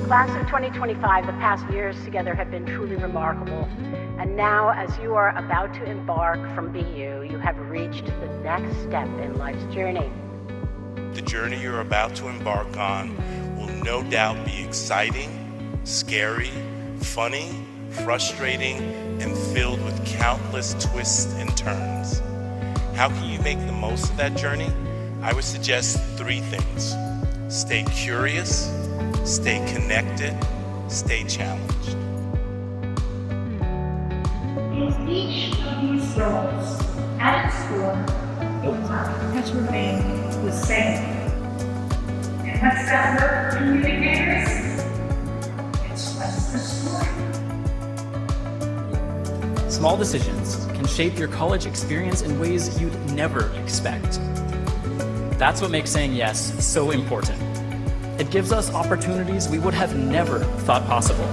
Class of 2025, the past years together have been truly remarkable. And now, as you are about to embark from BU, you have reached the next step in life's journey. The journey you're about to embark on will no doubt be exciting, scary, funny, frustrating, and filled with countless twists and turns. How can you make the most of that journey? I would suggest 3 things. Stay curious, stay connected, stay challenged. In each of these roles, at its core, the work has remained the same. And what's that work for communicators? It's what's the story. Small decisions can shape your college experience in ways you'd never expect. That's what makes saying yes so important. It gives us opportunities we would have never thought possible.